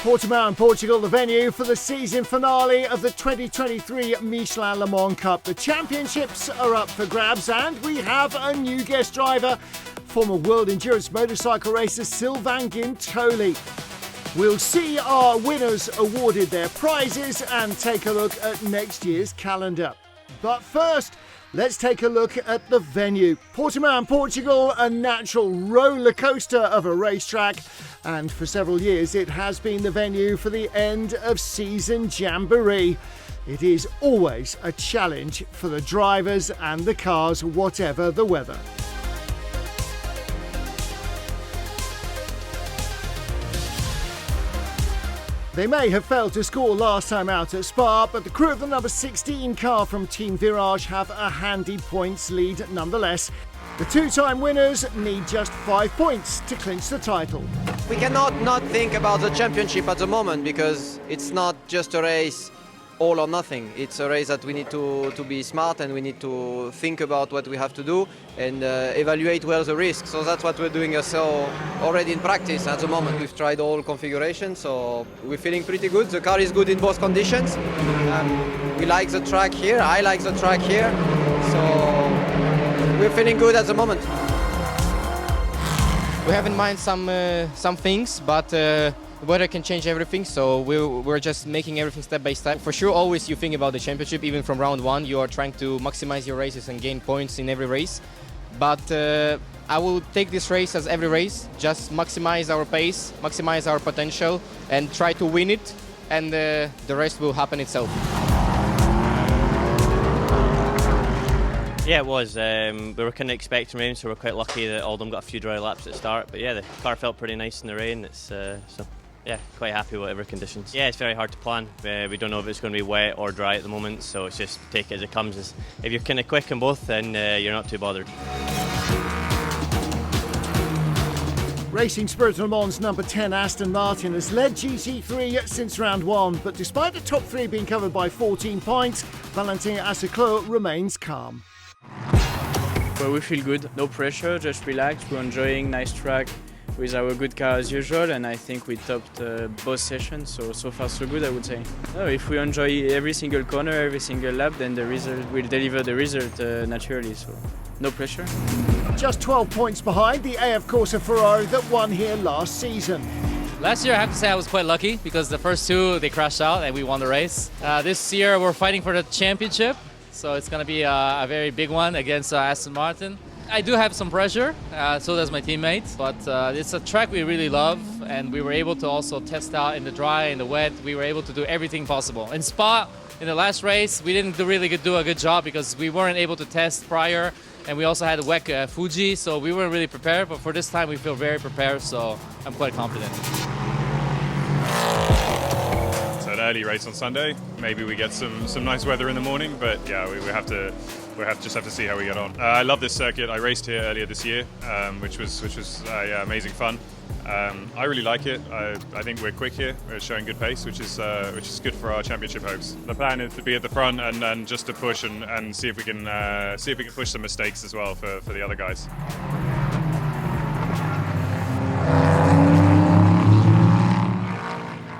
Portimão in Portugal, the venue for the season finale of the 2023 Michelin Le Mans Cup. The championships are up for grabs and we have a new guest driver, former World Endurance motorcycle racer Sylvain Guintoli. We'll see our winners awarded their prizes and take a look at next year's calendar. But first, let's take a look at the venue. Portimão in Portugal, a natural roller coaster of a racetrack, and for several years it has been the venue for the end of season jamboree. It is always a challenge for the drivers and the cars, whatever the weather. They may have failed to score last time out at Spa, but the crew of the number 16 car from Team Virage have a handy points lead nonetheless. The two-time winners need just 5 points to clinch the title. We cannot not think about the championship at the moment because it's not just a race all or nothing. It's a race that we need to be smart and we need to think about what we have to do and evaluate well the risks. So that's what we're doing already in practice at the moment. We've tried all configurations, so we're feeling pretty good. The car is good in both conditions. We like the track here, I like the track here. So we're feeling good at the moment. We have in mind some things, but the weather can change everything, so we're just making everything step by step. For sure, always you think about the championship, even from round one, you are trying to maximize your races and gain points in every race. But I will take this race as every race, just maximize our pace, maximize our potential, and try to win it, and the rest will happen itself. Yeah, it was. We were kind of expecting rain, so we're quite lucky that all of them got a few dry laps at the start. But yeah, the car felt pretty nice in the rain. It's so yeah, quite happy with whatever conditions. Yeah, it's very hard to plan. We don't know if it's going to be wet or dry at the moment, so it's just take it as it comes. If you're kind of quick in both, then you're not too bothered. Racing Spirit Le Mans number 10 Aston Martin has led GT3 since round one, but despite the top three being covered by 14 points, Valentin Asseclo remains calm. Well, we feel good, no pressure, just relaxed. We're enjoying nice track with our good car as usual, and I think we topped both sessions, so far so good, I would say. No, if we enjoy every single corner, every single lap, then the result will deliver the result naturally, so no pressure. Just 12 points behind the AF Corsa Ferrari that won here last season. Last year I have to say I was quite lucky because the first two they crashed out and we won the race. This year we're fighting for the championship, so it's going to be a very big one against Aston Martin. I do have some pressure, so does my teammates, but it's a track we really love and we were able to also test out in the dry, in the wet. We were able to do everything possible. In Spa, in the last race, we didn't do a good job because we weren't able to test prior, and we also had a wet Fuji, so we weren't really prepared, but for this time we feel very prepared, so I'm quite confident. So an early race on Sunday, maybe we get some nice weather in the morning, but yeah, we have to see how we get on. I love this circuit. I raced here earlier this year, which was yeah, amazing fun. I really like it. I think we're quick here. We're showing good pace, which is good for our championship hopes. The plan is to be at the front and just to push and see if we can push some mistakes as well for the other guys.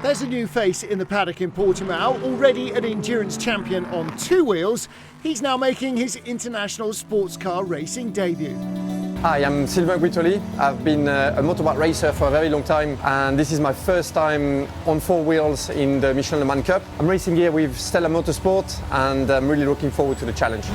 There's a new face in the paddock in Portimão, already an endurance champion on two wheels. He's now making his international sports car racing debut. Hi, I'm Sylvain Guintoli. I've been a motorbike racer for a very long time, and this is my first time on four wheels in the Michelin Le Mans Cup. I'm racing here with Stella Motorsport, and I'm really looking forward to the challenge.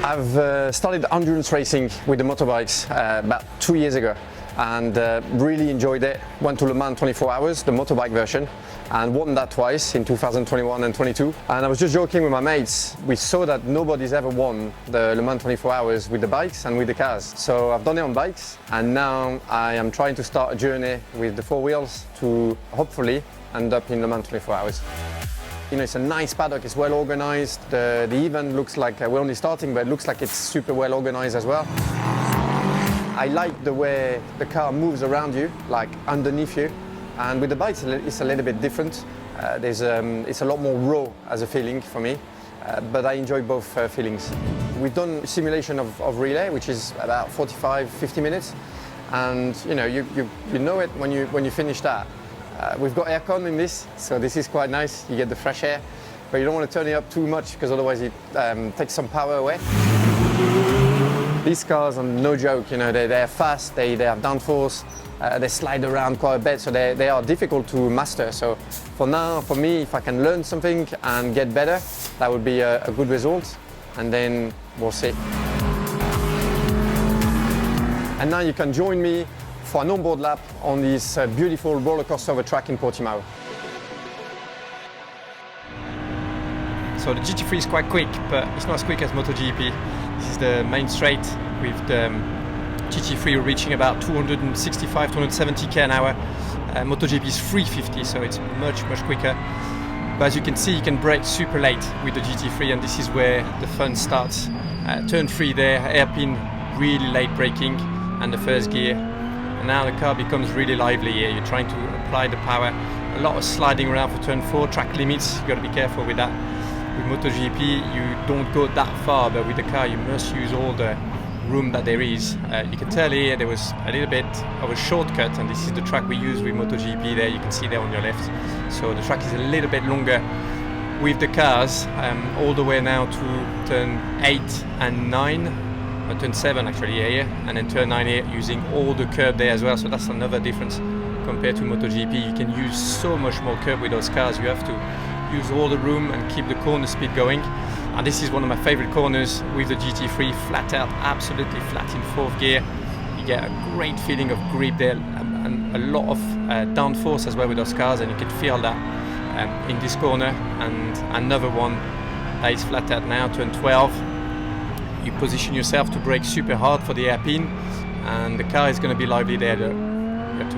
I've started endurance racing with the motorbikes about 2 years ago and really enjoyed it. Went to Le Mans 24 hours, the motorbike version, and won that twice in 2021 and 22. And I was just joking with my mates, we saw that nobody's ever won the Le Mans 24 hours with the bikes and with the cars. So I've done it on bikes, and now I am trying to start a journey with the four wheels to hopefully end up in Le Mans 24 hours. You know, it's a nice paddock, it's well organized. The event looks like we're only starting, but it looks like it's super well organized as well. I like the way the car moves around you, like underneath you. And with the bikes, it's a little bit different. It's a lot more raw as a feeling for me, but I enjoy both feelings. We've done simulation of relay, which is about 45-50 minutes, and you know it when you finish that. We've got aircon in this, so this is quite nice. You get the fresh air, but you don't want to turn it up too much because otherwise it takes some power away. These cars are no joke, they're fast, they have downforce, they slide around quite a bit, so they are difficult to master. So for now, for me, if I can learn something and get better, that would be a good result, and then we'll see. And now you can join me for an onboard lap on this beautiful roller coaster of a track in Portimão. So the GT3 is quite quick, but it's not as quick as MotoGP. This is the main straight with the GT3 reaching about 265, 270 an hour. MotoGP is 350, so it's much quicker. But as you can see, you can brake super late with the GT3, and this is where the fun starts. Turn 3 there, hairpin, really late braking, and the first gear. And now the car becomes really lively here. You're trying to apply the power. A lot of sliding around for turn 4, track limits, you've got to be careful with that. With MotoGP, you don't go that far, but with the car you must use all the room that there is. You can tell here there was a little bit of a shortcut, and this is the track we use with MotoGP there, you can see there on your left. So the track is a little bit longer with the cars, all the way now to turn 8 and 9, or turn 7 actually here, and then turn 9 here, using all the curb there as well, so that's another difference compared to MotoGP. You can use so much more curb with those cars, you have to use all the room and keep the corner speed going. And this is one of my favorite corners with the GT3, flat out, absolutely flat in 4th gear. You get a great feeling of grip there, and a lot of downforce as well with those cars, and you can feel that in this corner. And another one that is flat out now, turn 12. You position yourself to brake super hard for the hairpin, and the car is going to be lively there. You have to,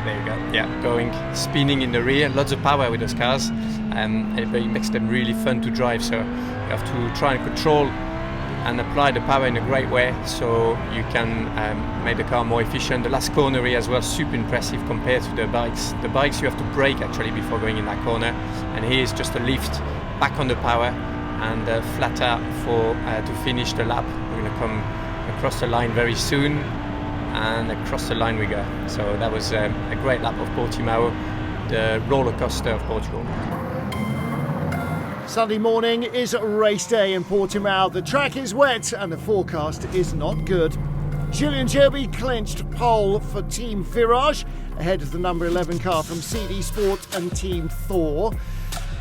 there you go, yeah, going, spinning in the rear, lots of power with those cars, but it makes them really fun to drive, so you have to try and control and apply the power in a great way so you can make the car more efficient. The last corner here as well, super impressive compared to the bikes. The bikes you have to brake actually before going in that corner, and here is just a lift back on the power and flat out for to finish the lap. We're going to come across the line very soon, and across the line we go. So that was a great lap of Portimão, the roller coaster of Portugal. Sunday morning is race day in Portimão. The track is wet and the forecast is not good. Julian Gerby clinched pole for Team Virage ahead of the number 11 car from CD Sport and Team Thor.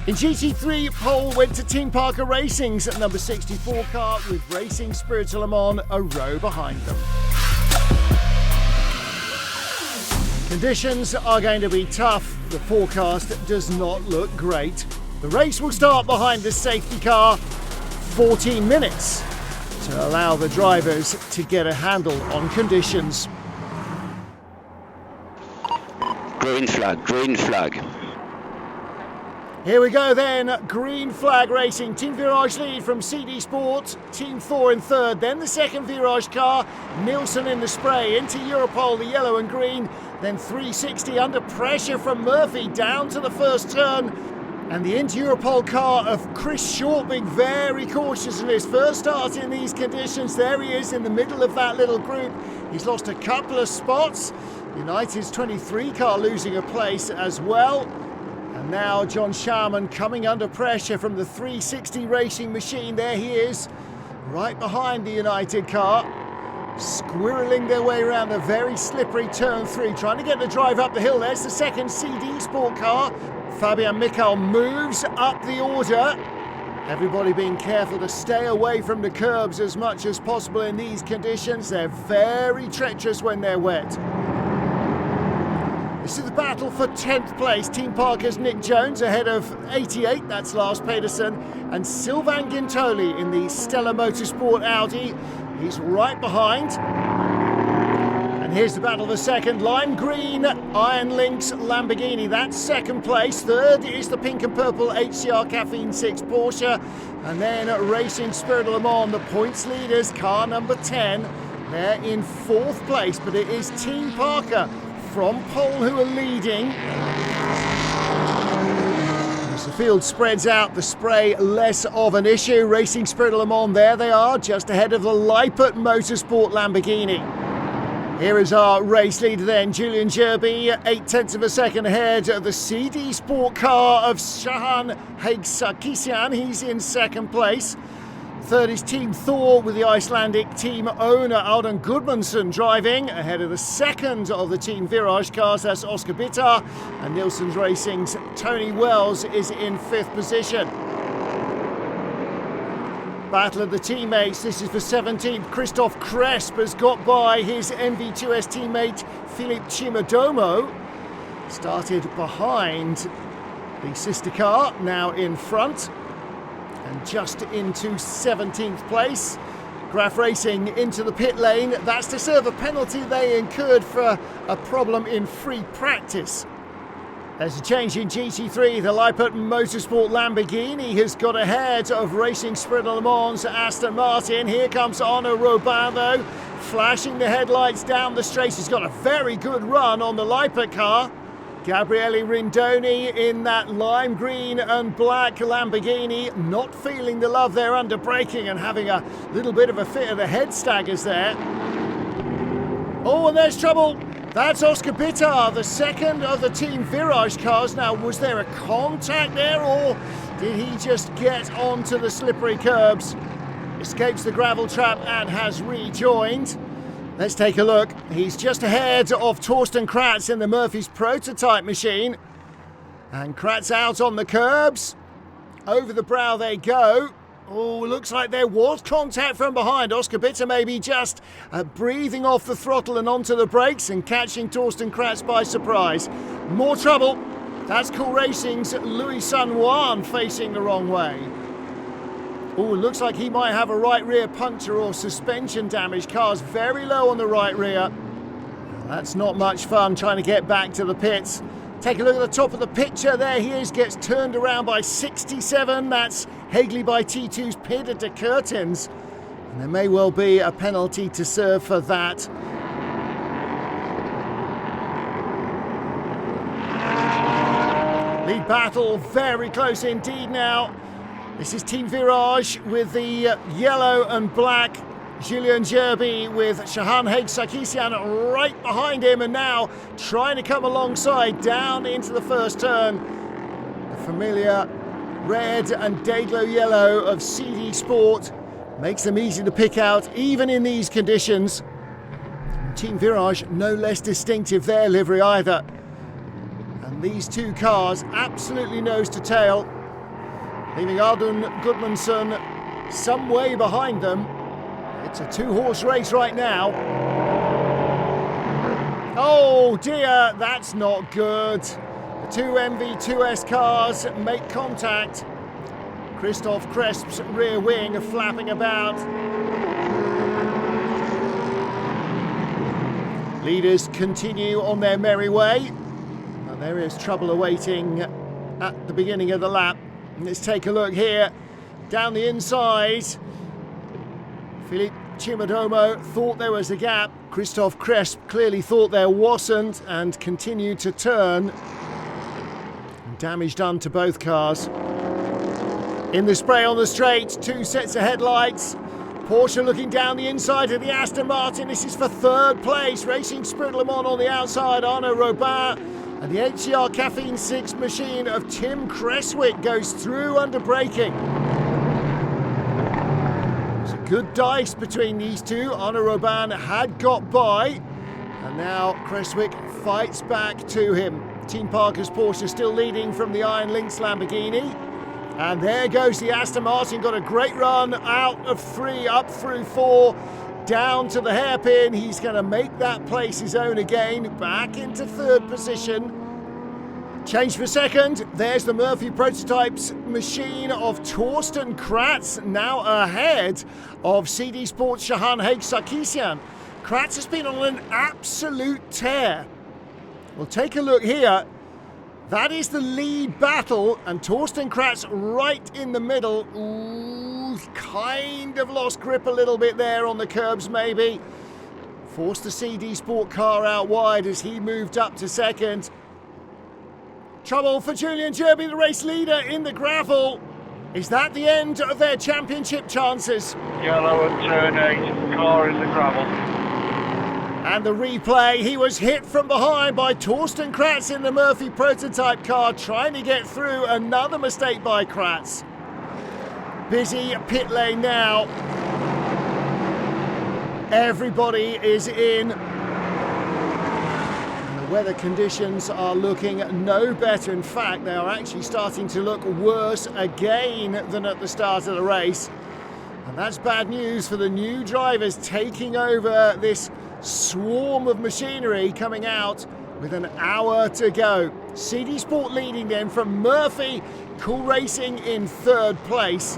In GT3, pole went to Team Parker Racing's number 64 car with Racing Spirit Le Mans a row behind them. Conditions are going to be tough. The forecast does not look great. The race will start behind the safety car, 14 minutes to allow the drivers to get a handle on conditions. Green flag, green flag. Here we go then, green flag racing. Team Virage lead from CD Sport, Team Thor in 3rd, then the second Virage car, Nielsen in the spray, into Europol, the yellow and green, then 360 under pressure from Murphy down to the first turn. And the into Europol car of Chris Short being very cautious in his first start in these conditions. There he is in the middle of that little group. He's lost a couple of spots. United's 23 car losing a place as well. And now John Sharman coming under pressure from the 360 racing machine. There he is, right behind the United car, squirreling their way around a very slippery turn 3, trying to get the drive up the hill. There's the second CD Sport car. Fabian Michel moves up the order. Everybody being careful to stay away from the curbs as much as possible in these conditions. They're very treacherous when they're wet. This is the battle for 10th place. Team Parker's Nick Jones ahead of 88, that's Lars Pedersen, and Sylvain Guintoli in the Stella Motorsport Audi. He's right behind. And here's the battle for second. Lime green, Iron Lynx Lamborghini, that's second place. Third is the pink and purple HCR Caffeine 6 Porsche. And then Racing Spirit Le Mans, the points leaders, car number 10. They're in 4th place, but it is Team Parker from pole who are leading. As the field spreads out, the spray less of an issue. Racing Spirit Le Mans, there they are, just ahead of the Lippert Motorsport Lamborghini. Here is our race leader then, Julian Gerby, 0.8 of a second ahead of the CD Sport car of Shahan Sarkisian. He's in second place. Third is Team Thor with the Icelandic team owner Alden Gudmundsson driving ahead of the second of the Team Virage cars. That's Oscar Bitter, and Nielsen's Racing's Tony Wells is in fifth position. Battle of the teammates. This is for 17th. Christoph Cresp has got by his MV2S teammate Philippe Chimodomo. Started behind the sister car, now in front. And just into 17th place. Graf Racing into the pit lane. That's to serve a penalty they incurred for a problem in free practice. There's a change in GT3. The Lippert Motorsport Lamborghini has got ahead of Racing Spirit Le Mans Aston Martin. Here comes Arnaud Robin though, flashing the headlights down the straight. He's got a very good run on the Lippert car. Gabriele Rindoni in that lime green and black Lamborghini, not feeling the love there under braking and having a little bit of a fit of the head staggers there. Oh, and there's trouble. That's Oscar Bitter, the second of the Team Virage cars. Now, was there a contact there, or did he just get onto the slippery curbs? Escapes the gravel trap and has rejoined. Let's take a look. He's just ahead of Torsten Kratz in the Murphy's prototype machine. And Kratz out on the curbs. Over the brow they go. Oh, looks like there was contact from behind. Oscar Bitter maybe just breathing off the throttle and onto the brakes and catching Torsten Kratz by surprise. More trouble. That's Cool Racing's Louis San Juan facing the wrong way. Oh, looks like he might have a right rear puncture or suspension damage. Car's very low on the right rear. That's not much fun trying to get back to the pits. Take a look at the top of the picture. There he is, gets turned around by 67. That's Hagley by T2's pitted to curtains. And there may well be a penalty to serve for that. Lead battle very close indeed now. This is Team Virage with the yellow and black. Julian Gerby with Shahan Sarkisian right behind him, and now trying to come alongside down into the first turn. The familiar red and Dayglow yellow of CD Sport makes them easy to pick out even in these conditions. Team Virage no less distinctive their livery either. And these two cars absolutely nose to tail, leaving Alden Gudmundsson some way behind them. It's a two-horse race right now. Oh dear, that's not good. The two MV2S cars make contact. Christoph Cresp's rear wing flapping about. Leaders continue on their merry way. And there is trouble awaiting at the beginning of the lap. Let's take a look here. Down the inside, Philippe Chimodomo thought there was a gap. Christoph Cresp clearly thought there wasn't and continued to turn. Damage done to both cars. In the spray on the straight, two sets of headlights. Porsche looking down the inside of the Aston Martin. This is for third place. Racing Spirit Le Mans on the outside, Arnaud Robin. And the HCR Caffeine 6 machine of Tim Creswick goes through under braking. It's a good dice between these two. Arnaud Robin had got by, and now Creswick fights back to him. Team Parker's Porsche still leading from the Iron Lynx Lamborghini. And there goes the Aston Martin, got a great run out of 3, up through 4, down to the hairpin. He's going to make that place his own again, back into third position. Change for second. There's the Murphy Prototypes machine of Torsten Kratz, now ahead of CD Sports Shahan Sarkisian. Kratz has been on an absolute tear. We'll take a look here. That is the lead battle, and Torsten Kratz right in the middle. Ooh, kind of lost grip a little bit there on the curbs maybe. Forced the CD Sport car out wide as he moved up to second. Trouble for Julian Jerby, the race leader, in the gravel. Is that the end of their championship chances? Yellow at turn 8, car in the gravel. And the replay, he was hit from behind by Torsten Kratz in the Murphy prototype car, trying to get through. Another mistake by Kratz. Busy pit lane now. Everybody is in. And the weather conditions are looking no better. In fact, they are actually starting to look worse again than at the start of the race. And that's bad news for the new drivers taking over this swarm of machinery coming out with an hour to go. CD Sport leading then from Murphy, Cool Racing in third place.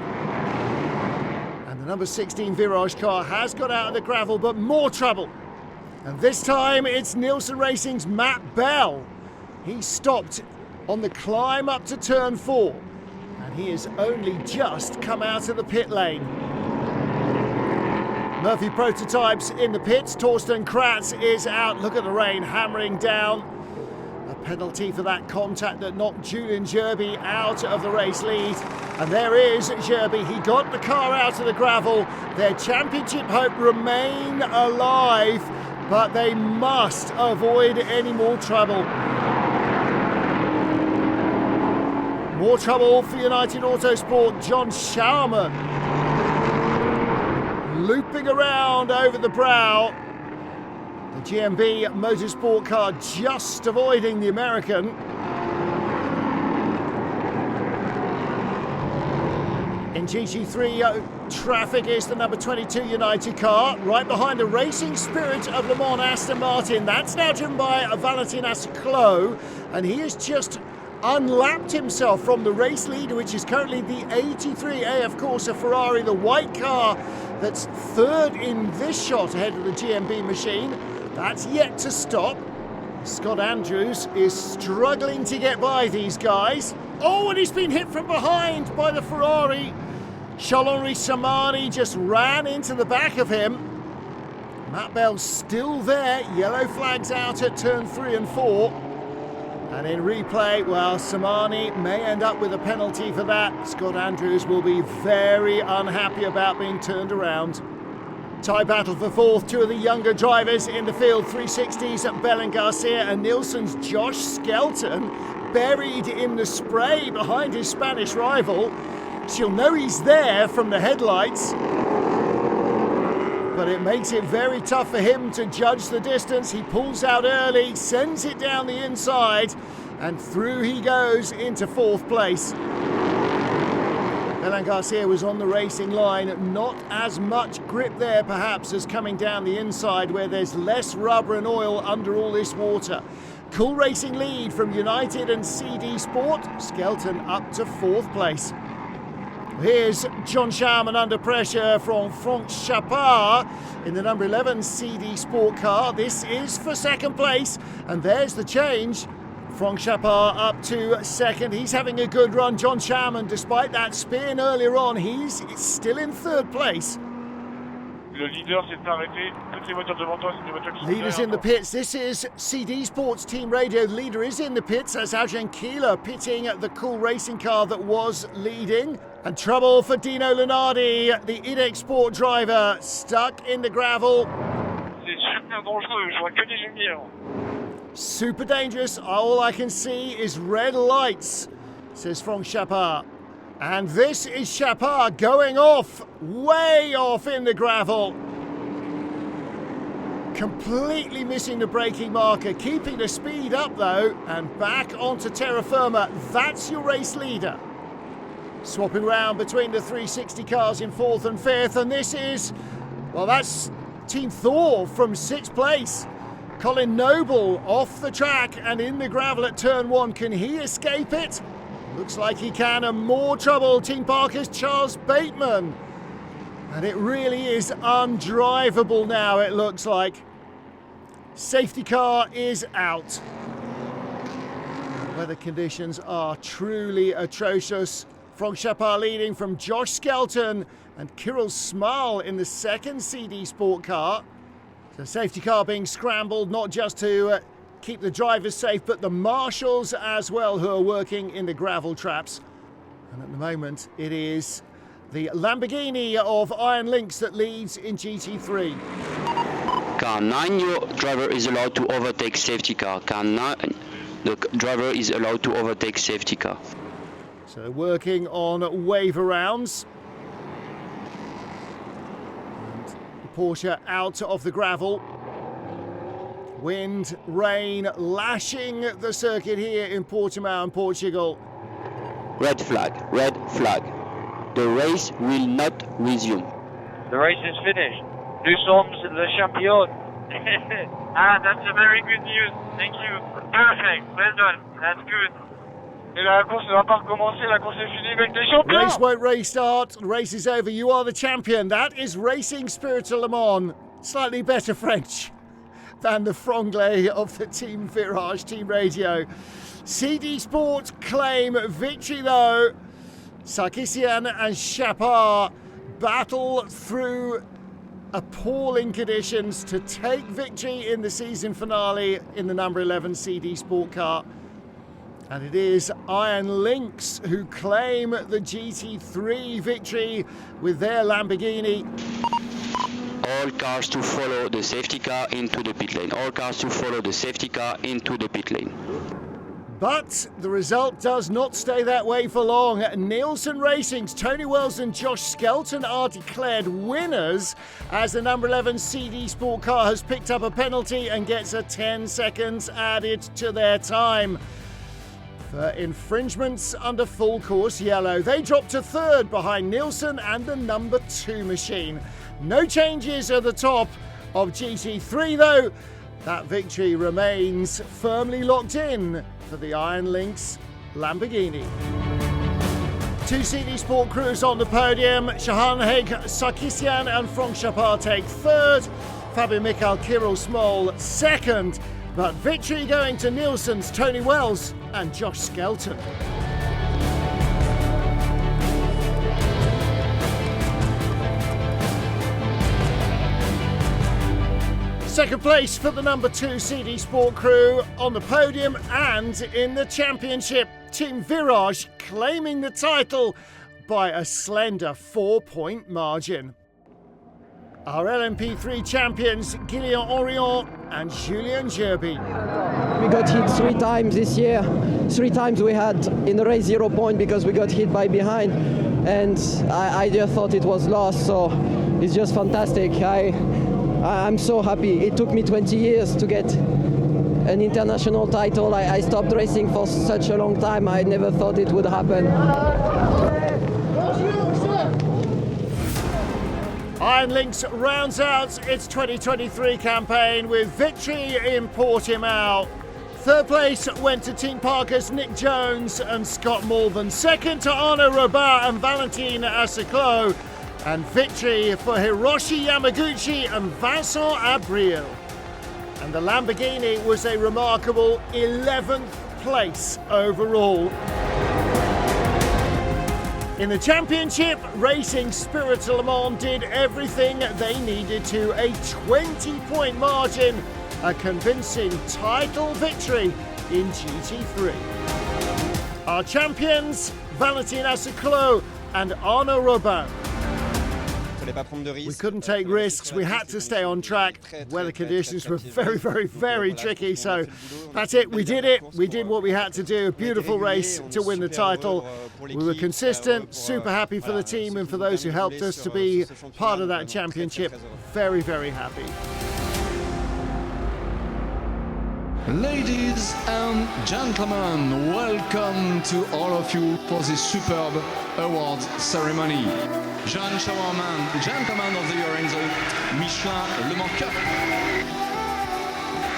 And the number 16 Virage car has got out of the gravel, but more trouble. And this time it's Nielsen Racing's Matt Bell. He stopped on the climb up to turn 4, and he has only just come out of the pit lane. Murphy prototypes in the pits. Torsten Kratz is out. Look at the rain hammering down. A penalty for that contact that knocked Julian Jerby out of the race lead. And there is Jerby. He got the car out of the gravel. Their championship hope remain alive, but they must avoid any more trouble. More trouble for United Autosport. John Schauerman looping around over the brow. The GMB Motorsport car just avoiding the American. In GT3 traffic is the number 22 United car, right behind the Racing Spirit of Le Mans Aston Martin. That's now driven by Valentin Asclot, and he has just unlapped himself from the race leader, which is currently the 83 AF Corsa Ferrari, the white car that's third in this shot ahead of the GMB machine. That's yet to stop. Scott Andrews is struggling to get by these guys. Oh, and he's been hit from behind by the Ferrari. Charles-Henri Samani just ran into the back of him. Matt Bell's still there. Yellow flags out at turn 3 and 4. And in replay, well, Samani may end up with a penalty for that. Scott Andrews will be very unhappy about being turned around. Tie battle for fourth. Two of the younger drivers in the field. 360s at Belen Garcia and Nielsen's Josh Skelton, buried in the spray behind his Spanish rival. She'll know he's there from the headlights, but it makes it very tough for him to judge the distance. He pulls out early, sends it down the inside, and through he goes into fourth place. Belen Garcia was on the racing line. Not as much grip there perhaps as coming down the inside where there's less rubber and oil under all this water. Cool Racing lead from United and CD Sport. Skelton up to fourth place. Here's John Schauerman under pressure from Franck Chapard in the number 11 CD Sport car. This is for second place, and there's the change. Franck Chapard up to second. He's having a good run. John Schauerman, despite that spin earlier on, he's still in third place. Le leader s'est arrêté. Toutes les voitures devant toi, c'est des voitures qui sont Leaders in the pits. This is CD Sports Team Radio. The leader is in the pits as Adrian Keeler pitting the Cool Racing car that was leading. And trouble for Dino Lunardi, the IDEX Sport driver, stuck in the gravel. C'est super dangereux, je vois que des lumières. Super dangerous. All I can see is red lights, says Franck Chapard. And this is Chapard going off, way off in the gravel. Completely missing the braking marker, keeping the speed up though, and back onto terra firma. That's your race leader. Swapping round between the 360 cars in fourth and fifth, and this is, well, that's Team Thor from sixth place. Colin Noble off the track and in the gravel at turn 1. Can he escape it? Looks like he can, and more trouble. Team Parker's Charles Bateman. And it really is undrivable now, it looks like. Safety car is out. Weather conditions are truly atrocious. Franck Chapard leading from Josh Skelton and Kirill Small in the second CD Sport car. The safety car being scrambled not just to keep the drivers safe, but the marshals as well who are working in the gravel traps. And at the moment, it is the Lamborghini of Iron Lynx that leads in GT3. Car 9, your driver is allowed to overtake safety car. Car 9, the driver is allowed to overtake safety car. So they're working on wave arounds. And the Porsche out of the gravel. Wind, rain lashing the circuit here in Portimão, Portugal. Red flag, red flag. The race will not resume. The race is finished. Nous sommes le champion. That's a very good news. Thank you. Perfect. Well done. That's good. Et la course ne va pas recommencer. La course est finie avec les champions. Race won't restart. The race is over. You are the champion. That is Racing Spirit Le Mans. Slightly better French than the franglais of the Team Virage Team Radio. CD Sport claim victory though. Sarkisian and Chapard battle through appalling conditions to take victory in the season finale in the number 11 CD Sport car. And it is Iron Lynx who claim the GT3 victory with their Lamborghini. All cars to follow the safety car into the pit lane. All cars to follow the safety car into the pit lane. But the result does not stay that way for long. Nielsen Racing's Tony Wells and Josh Skelton are declared winners as the number 11 CD Sport car has picked up a penalty and gets a 10 seconds added to their time. For infringements under full course yellow, they dropped to third behind Nielsen and the number 2 machine. No changes at the top of GT3 though. That victory remains firmly locked in for the Iron Lynx Lamborghini. 2 CD Sport crews on the podium. Shahan Haig, Sarkisian and Franck Chapard take third. Fabio Michal, Kirill Smol second. But victory going to Nielsen's Tony Wells and Josh Skelton. Second place for the number 2 CD Sport crew on the podium and in the championship. Team Virage claiming the title by a slender 4-point margin. Our LMP3 champions, Guillaume Orion and Julien Gerby. We got hit 3 times this year. 3 times we had in the race 0 point because we got hit by behind. And I just thought it was lost, so it's just fantastic. I'm so happy. It took me 20 years to get an international title. I stopped racing for such a long time. I never thought it would happen. Iron Lynx rounds out its 2023 campaign with victory in Portimão. Third place went to Team Parker's Nick Jones and Scott Malvern. Second to Arnaud Robin and Valentin Asseclo. And victory for Hiroshi Yamaguchi and Vincent Abril. And the Lamborghini was a remarkable 11th place overall. In the championship, Racing Spirit Le Mans did everything they needed to. A 20-point margin, a convincing title victory in GT3. Our champions, Valentin Asseclo and Arnaud Robin. We couldn't take risks, we had to stay on track. Weather conditions were very tricky, so that's it, we did it. We did what we had to do, a beautiful race to win the title. We were consistent, super happy for the team and for those who helped us to be part of that championship. Very happy. Ladies and gentlemen, welcome to all of you for this superb awards ceremony. Jean Showerman, Gentleman of the Year in the Michelin Le Mans Cup.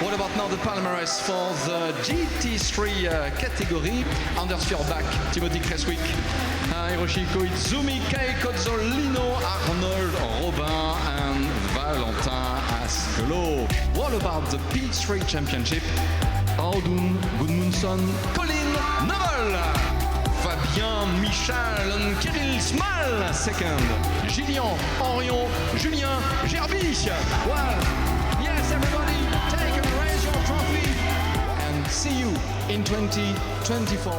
What about now the palmarès for the GT3 category? Anders Feuerbach, Timothy Creswick, Hiroshi Koizumi, Kei Kozzolino, Arnold Robin and Valentin Asseclo. What about the P3 Championship? Audun Gudmundsson, Colin Noble, Fabien Michal and Kirill Smol second. Gillian Orion, Julien Gerby. Well, yes everybody, take and raise your trophy. 2024.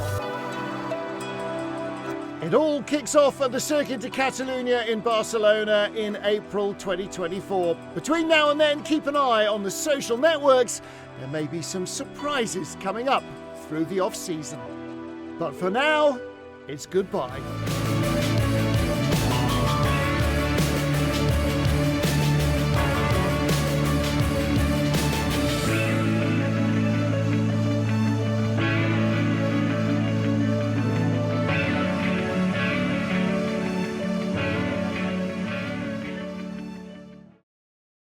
It all kicks off at the Circuit de Catalunya in Barcelona in April 2024. Between now and then, keep an eye on the social networks. There may be some surprises coming up through the off-season. But for now, it's goodbye.